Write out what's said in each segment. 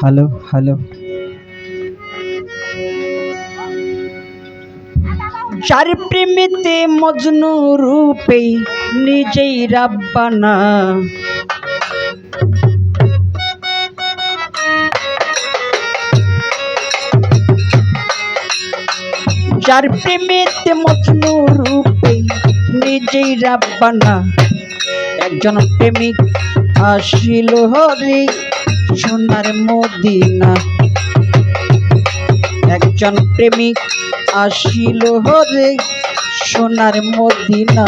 Hello hello. যার প্রেমেতে মজনু রূপে নিজেই রাব্বানা, যার প্রেমেতে মজনু রূপে নিজেই রাব্বানা, একজন প্রেমিক আসিল হরে সোনার মদিনা, একজন প্রেমিক আসিল হরে সোনার মদিনা।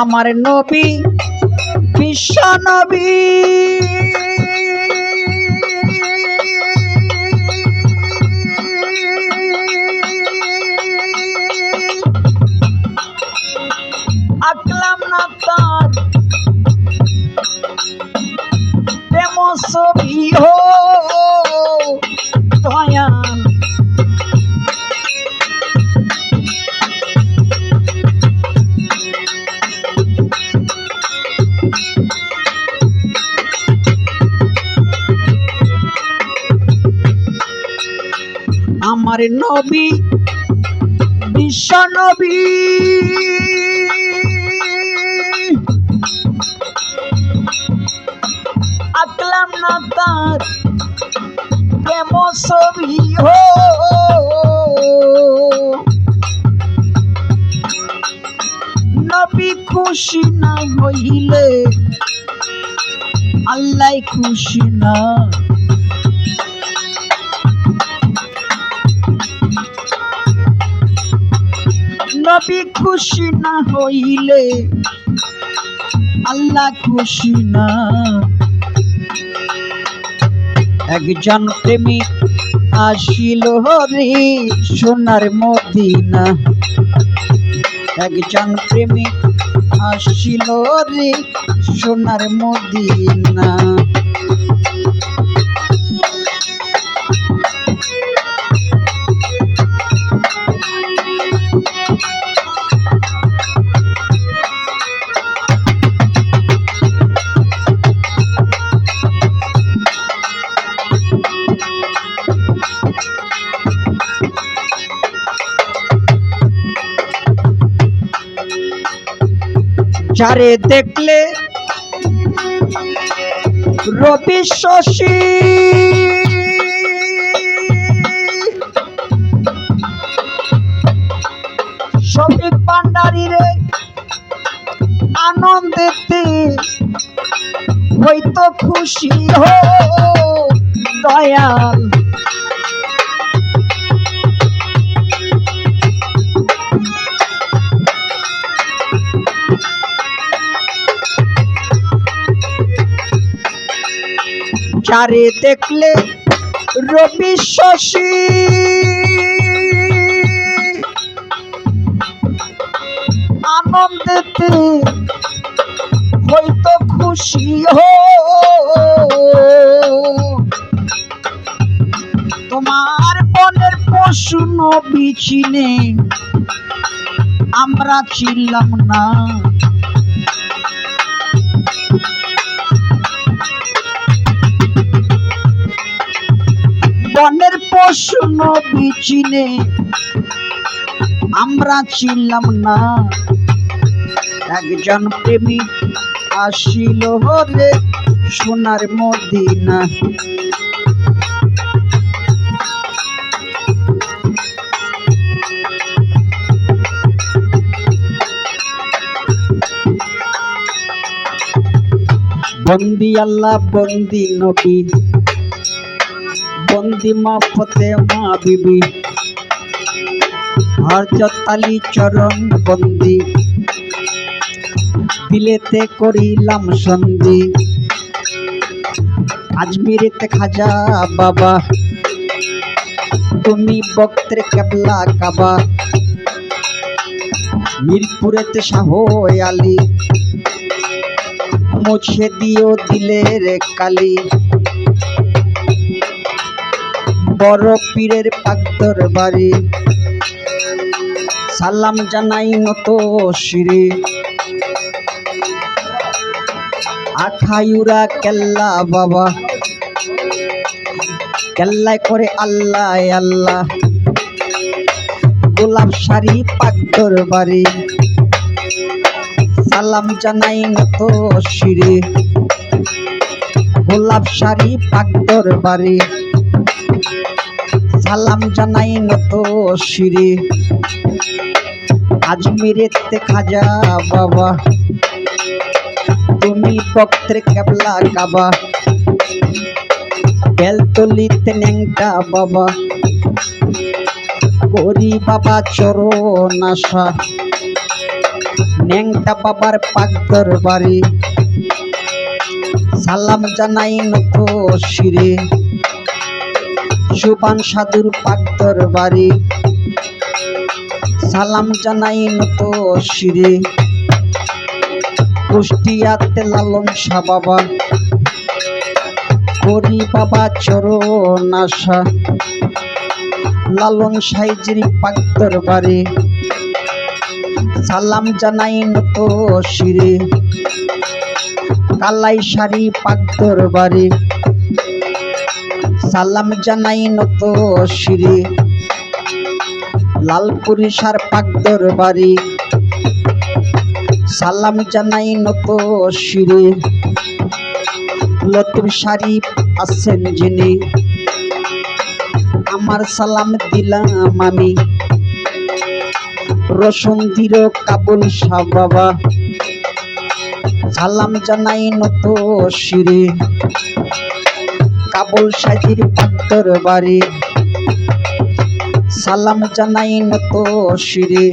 আমার নবী বিশ্ব নবী, আঁকলাম না তার প্রেম ছবি হো দয়াল, আমার নবী বিশ্ব নবী, আঁকলাম না তার প্রেম ছবি হো, নবী খুশি না হইলে আল্লাহ খুশি না, নবী খুশি না হইলে আল্লাহ খুশি না। একজন প্রেমিক আসিল হরে সোনার মদিনা, একজন প্রেমিক আসিল হরে সোনার মদিনা। যারে দেখলে রবি শশী, শফিক ভান্ডারী রে আনন্দেতে হইতো খুশি হো দয়াল, যারে দেখলে রবি শশী আনন্দেতে হইতো খুশি হো, তোমার বনের পশু নবী চিনে আমরা ছিলাম না, বনের পশু নবী চিনে আমরা ছিলাম না। একজন প্রেমিক আসিল হরে সোনার মদিনা, বন্দি আল্লাহ বন্দি নবী, বন্দি মা ফতেমা বিবি, হযরত আলী চরণ বন্দি, দিলেতে করিলাম সন্ধি, আজমিরেতে খাজা বাবা, তুমি বক্তের কেবলা কাবা, মিরপুরেতে শাহ আলী, মুছে দিও দিলের কালি, বড় পীরের পাক দরবারে সালাম জানাই নত শিরে। আখায়ুরা কেল্লা বাবা, কেল্লায় করে আল্লাহ আল্লাহ, গোলাপ শাড়ি পাক দরবারে সালাম জানাই নত শিরে। গোলাপ শাড়ি পাক দরবারে সালাম জানাই নত শিরে। আজমিরেতে খাজা বাবা, তুমি ভক্তের কেবলা কাবা, বেলতলিতে ন্যাংটা বাবা, করি বাবা চরণ আশা। ন্যাংটা বাবার পাক দরবারে সালাম জানাই নত শিরে। সুবান সাধুর পাক দরবারে সালাম জানাই নত শিরে। কুষ্টিয়াতে লালন শাহ বাবা, করি বাবা চরণ আশা। লালন সাইজির পাক দরবারে সালাম জানাই নত শিরে। কালাই শাড়ি পাক দরবারে সালাম জানাই নত শিরে। লালপুরি সার পাক দরবারে সালাম জানাই নত শিরে। লতিফ শাড়ি আছেন যিনি, আমার সালাম দিলাম আমি। রসুনদির কাবুল শাহ বাবা, সালাম জানাই নত শিরে। কাবুল সাজির পাক দরবারে সালাম জানাই নত শিরে।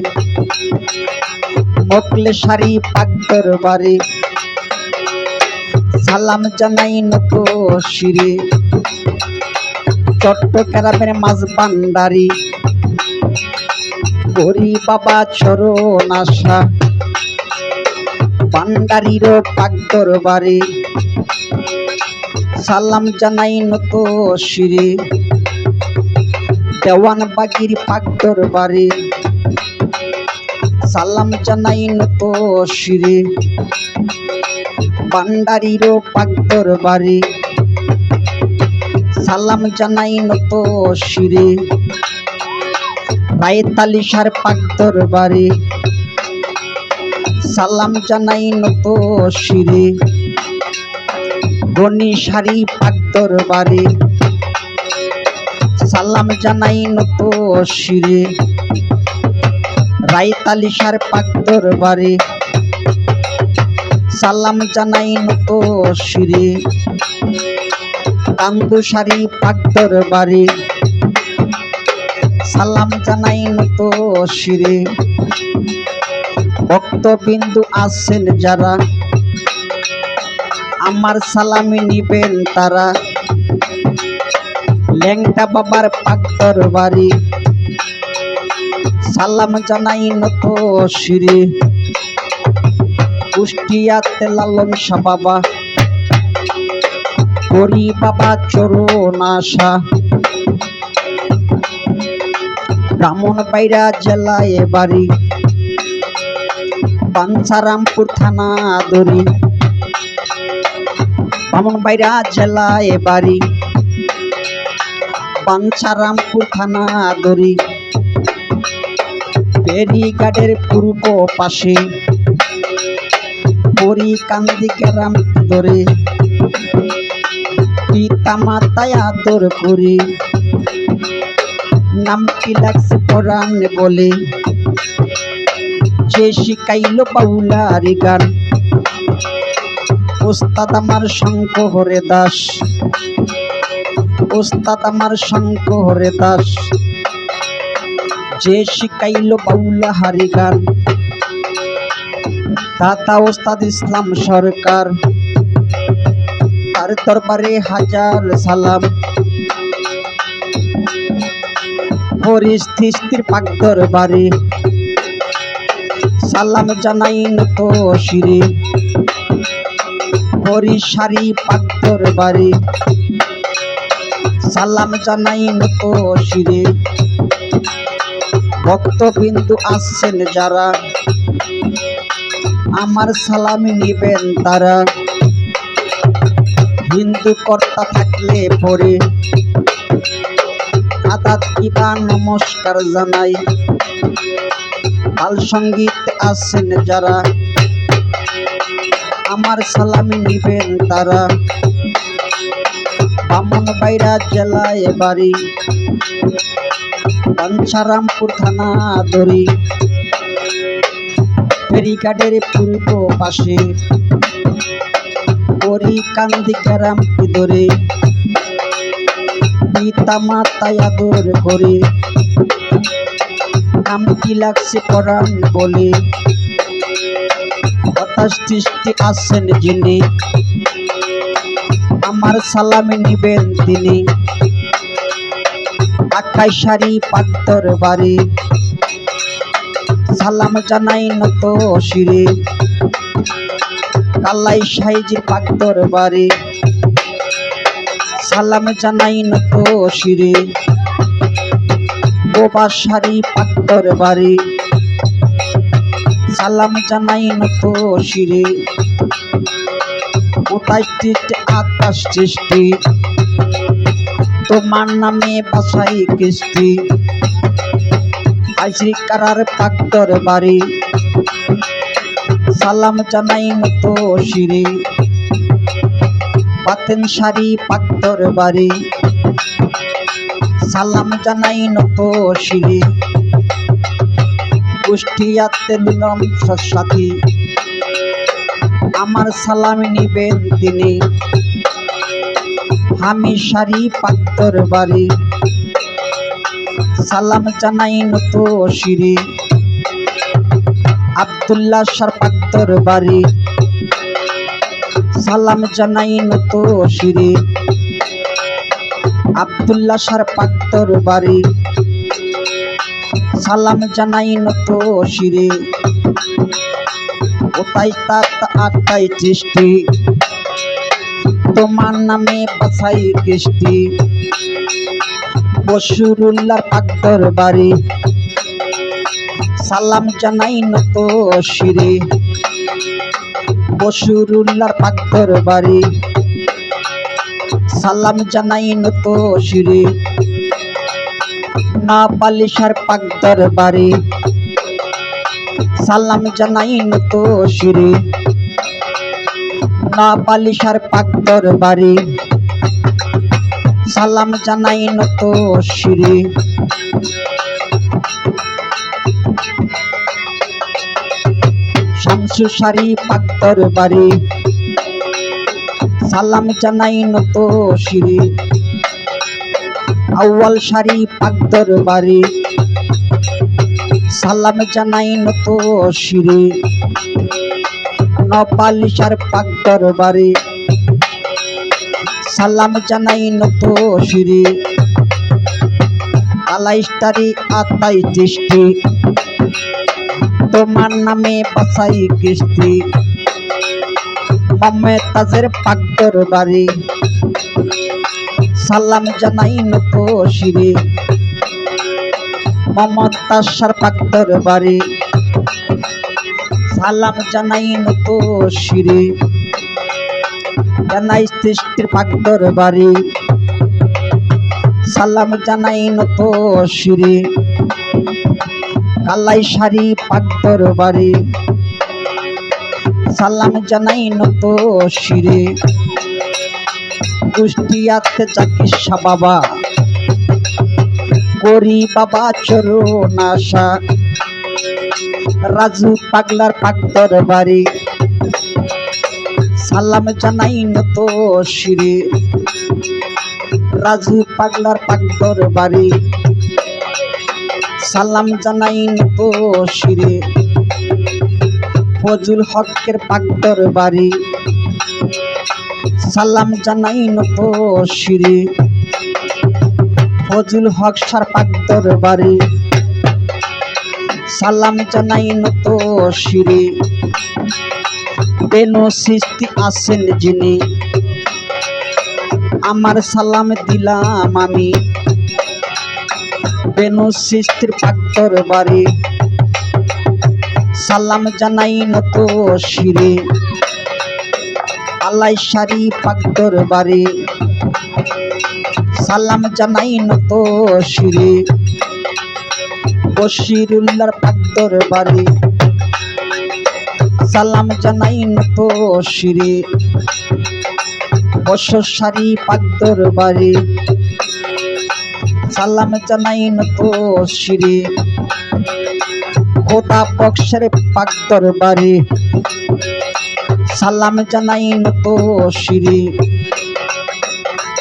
মকলে শাড়ি পাক দরবারে সালাম জানাই নত শিরে। চট্টগ্রামের মাঝ ভান্ডারি, করি বাবা চরণ আশা। ভান্ডারির পাক দরবারে সালাম জানাই নত শিরে। দেওয়ানবাগির পাক দরবারে সালাম জানাই নত শিরে। ভান্ডারির পাক দরবারে সালাম জানাই নত শিরে। রায়তালিশার পাক দরবারে সালাম জানাই নত শিরে। গনি শাড়ি পাক দরবারে সালাম জানাই নত শিরে। রায়তালিশার পাক দরবারে সালাম জানাই নত শিরে। কান্দু শাড়ি পাক দরবারে সালাম জানাই নত শিরে। ভক্তবিন্দু আছেন যারা, আমার সালামি নিবেন তারা। ল্যাংটা বাবার পাক দরবারে সালাম জানাই নত শিরে। কুষ্টিয়াতে লালন শাহ বাবা, করি বাবা চরণ আশা। ব্রাহ্মণবাড়িয়া জেলায় বাড়ি, বাঞ্ছারামপুর থানা দড়ি। ব্রাহ্মণবাড়িয়া জেলায় বাড়ি, বাঞ্ছারামপুর থানা দড়ি। ফেরিঘাটের পূর্ব পাশে পরিকান্দি গ্রাম ধরে পিতা মাতায় আদর করে নাম কি লাগছে পরাণে বলে। যে শিখাইল বাউলার গান ওস্তাদ আমার শঙ্করে দাস, ওস্তাদ আমার শঙ্করে দাস। যে শিখাইল বাউলা হারি গান দাতা ওস্তাদ ইসলাম সরকার। তার দরবারে হাজার সালাম। পরিস্থিতির পাক দরবারে সালাম জানাই নত শিরে হরিশারি পাক্তর বাড়ি সালাম জানাই নত শিরে ভক্তবিন্দু আসছেন যারা আমার সালাম নিবেন তারা হিন্দু কর্তা থাকলে পরে আদাত কিবা নমস্কার জানাই বাল সঙ্গীত আসছেন যারা আমার সালাম নিবেন তারা বামনবাড়িয়া জেলায় বাড়ি বাঞ্ছারামপুর থানা ধরি ফেরিঘাটের পূর্ব পাশে পরিকান্দি গ্রাম ধরে পিতা মাতায় আদর করে নাম কি লাগছে পরাণ বলে হতাশ দৃষ্টি আসছেন যিনি আমার সালাম নিবেন তিনি আকাইশারি পাক্তর বাড়ি সালাম জানাই নত শিরে কালাই সাইজির পাক্তর বাড়ি সালাম জানাই নত শিরে গোবাসারি পাক্তর বাড়ি সালাম জানাই নত শিরে ২৫ আকাশ সৃষ্টি তোমার নামে বাসাই কিস্তি আইসি কারার পাক্তর বাড়ি সালাম জানাই নত শিরে পাতেন শাড়ি পাক্তর বাড়ি সালাম জানাই নত শিরে কুষ্টিয়াতে নিলাম সাথী আমার সালাম নিবেন তিনি আমি শাড়ি পাক্তর বাড়ি সালাম জানাই নত শিরে আব্দুল্লাহ সার পাক্তর বাড়ি সালাম জানাই নত শিরে আব্দুল্লাহ সার পাক্তর বাড়ি সালাম জানাই নত শিরে ২৫ তোমার নামে বাসাই কিস্তি বসুরুল্লাহ পাক্তর বাড়ি সালাম জানাই নত শিরে বসুরুল্লাহ পাক্তর বাড়ি সালাম জানাই নত শিরে না পালিশার পাক্তর বাড়ি সালাম জানাই নত শিরে না পালিশার পাক্তর বাড়ি সালাম জানাই নত শিরে শামসু শাড়ি পাক্তর বাড়ি সালাম জানাই নত শিরে আউয়াল শাড়ি পাক্তর বাড়ি সালাম জানাই নত শিরে নপালিশার পাক্তর বাড়ি সালাম জানাই নত শিরে আলাইস্তারি আতাই দৃষ্টি তোমার নামে বাসাই কিস্তি মমতাজের পাক্তর বাড়ি সালাম জানাই নত শিরে মমতাজ পাক্তর বাড়ি সালাম জানাই নত শিরে জানাই সৃষ্টির পাক্তর বাড়ি সালাম জানাই নত শিরে কালাই শাড়ি পাক্তর বাড়ি সালাম জানাই নত শিরে কুষ্টিয়াতে চাকিসা বাবা করি বাবা চরণ আশা রাজু পাগলার পাক্তর বাড়ি সালাম জানাই নত শিরে রাজু পাগলার পাক্তর বাড়ি সালাম জানাই নত শিরে ফজুল হকের পাক্তর বাড়ি সালাম জানাই নত শিরে ফজুল হক সার পাক্তর বাড়ি সালাম জানাই নত শিরে বেনু সৃষ্টি আছেন যিনি আমার সালাম দিলাম আমি বেনু সৃষ্টির পাক দরবারে সালাম জানাই নত শিরে আলাই সারি পাক দরবারে সালাম জানাই নত শিরে বশিরুল্লাহর পাক দরবারে সালাম জানাই নত শিরে বশসারি পাক দরবারে সালাম জানাই নত শিরে খোদা বক্সের পাক দরবারে সালাম জানাই নত শিরে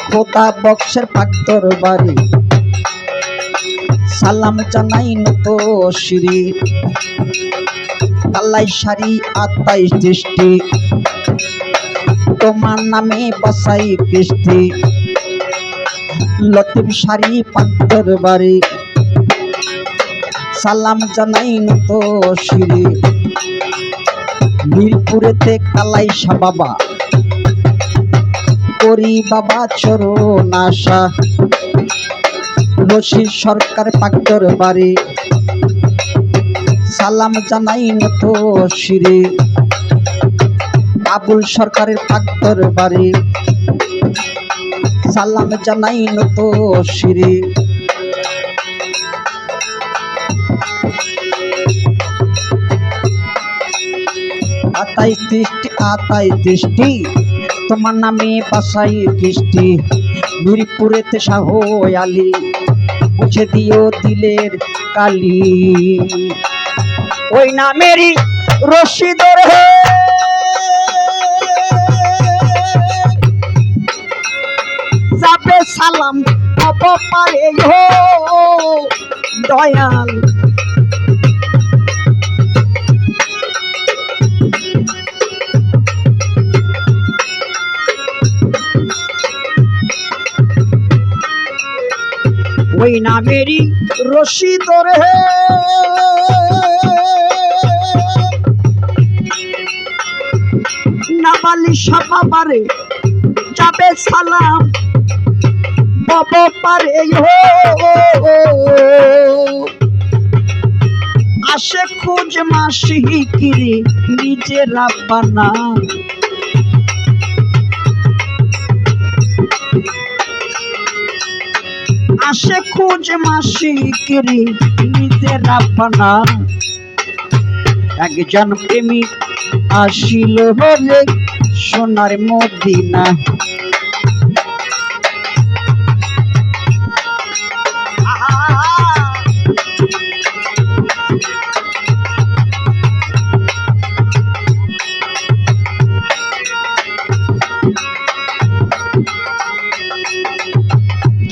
খোদা বক্সের পাক দরবারে সালাম জানাই নত শিরে আল্লাহ সারি 28 দৃষ্টি তোমার নামে বসাই কৃষ্টি লতিফ সারি পাক দরবারে সালাম জানাই নত শিরে মিরপুরেতে কালাই শাহ বাবা করি বাবা চরণ আশা রশিদ সরকার পাক দরবারে সালাম জানাই নত শিরে আবুল সরকারের পাক দরবারে সালাম জানাই নত শিরে আতাই দৃষ্টি তোমার নামে বাসাই কৃষ্টি মিরপুরেতে শাহ আলী মুছে দিও দিলের কালি ওই নামেরই রশি ধরে যাবে সালাম অপপারে হো দয়াল ওই নামেরই রশি ধরে নাবালি সাবাবারে যাবে সালাম বাবা পারে হো আসে খোঁজ মাসি কিরে নিজের রাব্বানা আসে খোঁজ মাসি কিরে নিজের রাব্বানা একজন প্রেমিক আসিল হলে সোনার মদিনা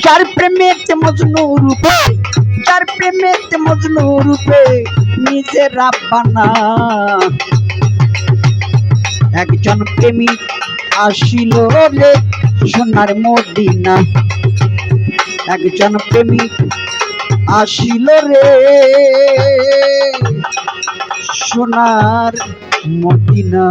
যার প্রেমেতে মজনু রূপে যার প্রেমেতে মজনু রূপে নিজের রাব্বানা একজন প্রেমিক আসিল রে সোনার মদিনা একজন প্রেমিক আসিল রে সোনার মদিনা।